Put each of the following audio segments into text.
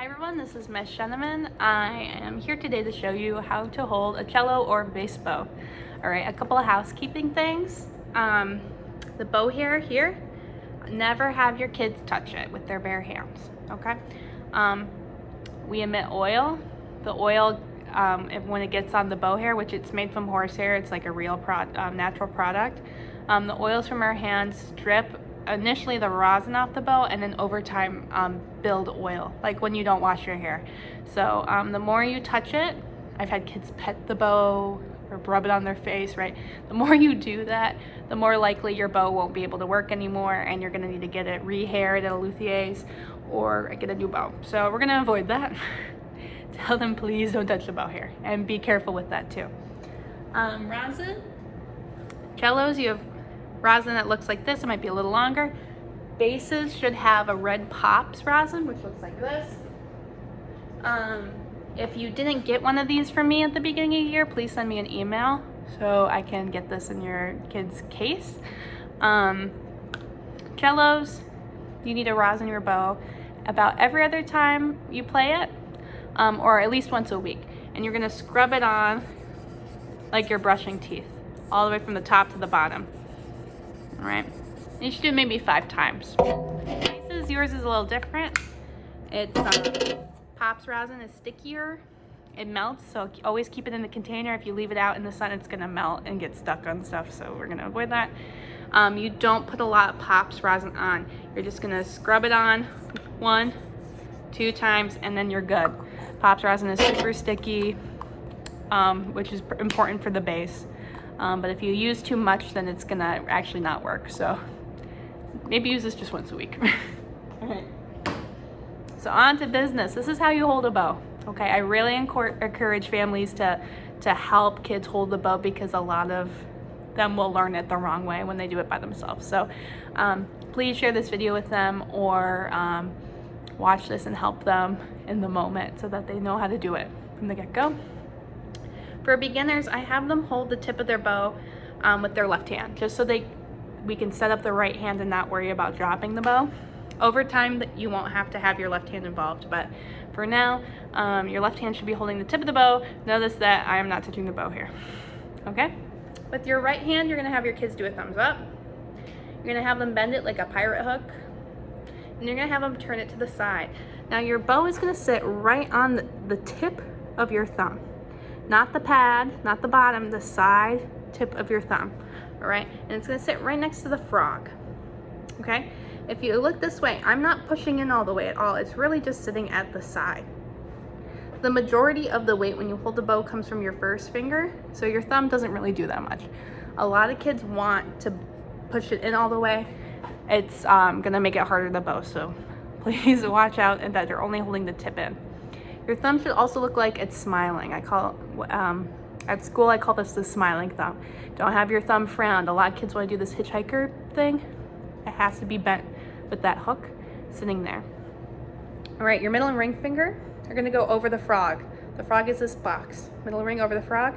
Hi everyone, this is Miss Sheneman. I am here today to show you how to hold a cello or bass bow. Alright, a couple of housekeeping things. The bow here, never have your kids touch it with their bare hands, okay? We emit oil. The oil, when it gets on the bow hair, which it's made from horsehair, it's like a real natural product. The oils from our hands drip initially the rosin off the bow, and then over time build oil, like when you don't wash your hair. So the more you touch it, I've had kids pet the bow or rub it on their face, right? The more you do that, the more likely your bow won't be able to work anymore, and you're gonna need to get it re-haired at a luthier's or get a new bow. So we're gonna avoid that. Tell them please don't touch the bow hair, and be careful with that too. Rosin, cellos, you have rosin that looks like this. It might be a little longer. Basses should have a red pops rosin, which looks like this. If you didn't get one of these from me at the beginning of the year, please send me an email so I can get this in your kid's case. Cellos, you need a rosin your bow about every other time you play it, or at least once a week. And you're gonna scrub it on like you're brushing teeth, all the way from the top to the bottom. All right, you should do it maybe 5 times. Basses, yours is a little different. It's pops rosin is stickier. It melts, so always keep it in the container. If you leave it out in the sun, it's gonna melt and get stuck on stuff, so we're gonna avoid that. You don't put a lot of pops rosin on. You're just gonna scrub it on 1, 2 times, and then you're good. Pops rosin is super sticky, which is important for the base. But if you use too much, then it's gonna actually not work. So maybe use this just once a week. All right. So on to business. This is how you hold a bow. Okay, I really encourage families to help kids hold the bow, because a lot of them will learn it the wrong way when they do it by themselves. So please share this video with them, or watch this and help them in the moment so that they know how to do it from the get-go. For beginners, I have them hold the tip of their bow with their left hand, just so we can set up the right hand and not worry about dropping the bow. Over time, you won't have to have your left hand involved, but for now, your left hand should be holding the tip of the bow. Notice that I am not touching the bow here, okay? With your right hand, you're gonna have your kids do a thumbs up. You're gonna have them bend it like a pirate hook, and you're gonna have them turn it to the side. Now your bow is gonna sit right on the tip of your thumb. Not the pad, not the bottom, the side tip of your thumb, all right? And it's gonna sit right next to the frog, okay? If you look this way, I'm not pushing in all the way at all. It's really just sitting at the side. The majority of the weight when you hold the bow comes from your first finger, so your thumb doesn't really do that much. A lot of kids want to push it in all the way. It's gonna make it harder to bow, so please watch out and that you're only holding the tip in. Your thumb should also look like it's smiling. At school I call this the smiling thumb. Don't have your thumb frowned. A lot of kids want to do this hitchhiker thing. It has to be bent with that hook sitting there. All right, your middle and ring finger are gonna go over the frog. The frog is this box. Middle ring over the frog.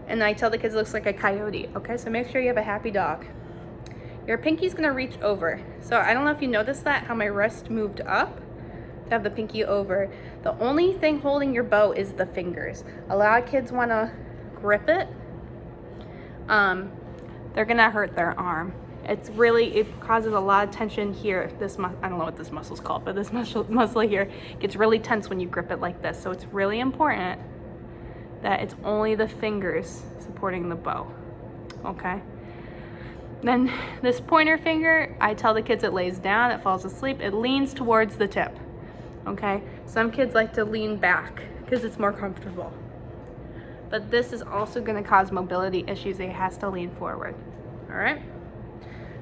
And I tell the kids it looks like a coyote, okay? So make sure you have a happy dog. Your pinky's gonna reach over. So I don't know if you noticed that, how my wrist moved up to have the pinky over. The only thing holding your bow is the fingers. A lot of kids wanna grip it. They're gonna hurt their arm. It causes a lot of tension here. I don't know what this muscle's called, but this muscle here gets really tense when you grip it like this. So it's really important that it's only the fingers supporting the bow, okay? Then this pointer finger, I tell the kids it lays down, it falls asleep, it leans towards the tip, okay? Some kids like to lean back because it's more comfortable. But this is also gonna cause mobility issues. It has to lean forward, all right?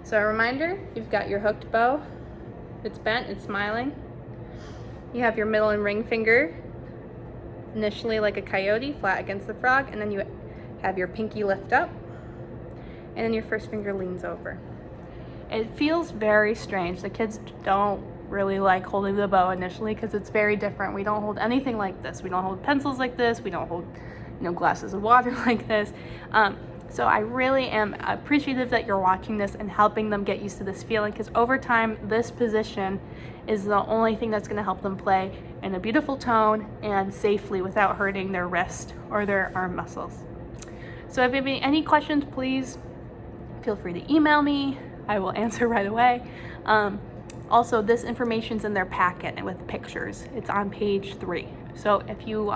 So a reminder, you've got your hooked bow. It's bent, it's smiling. You have your middle and ring finger, initially like a coyote, flat against the frog, and then you have your pinky lift up, and then your first finger leans over. It feels very strange. The kids don't really like holding the bow initially because it's very different. We don't hold anything like this. We don't hold pencils like this. We don't hold, glasses of water like this. So I really am appreciative that you're watching this and helping them get used to this feeling, because over time, this position is the only thing that's going to help them play in a beautiful tone and safely without hurting their wrist or their arm muscles. So if you have any questions, please feel free to email me. I will answer right away. Also, this information's in their packet with pictures. It's on page 3. So if you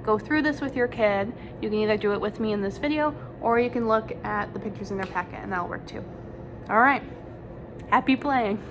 go through this with your kid, you can either do it with me in this video, or you can look at the pictures in their packet, and that'll work too. All right, happy playing.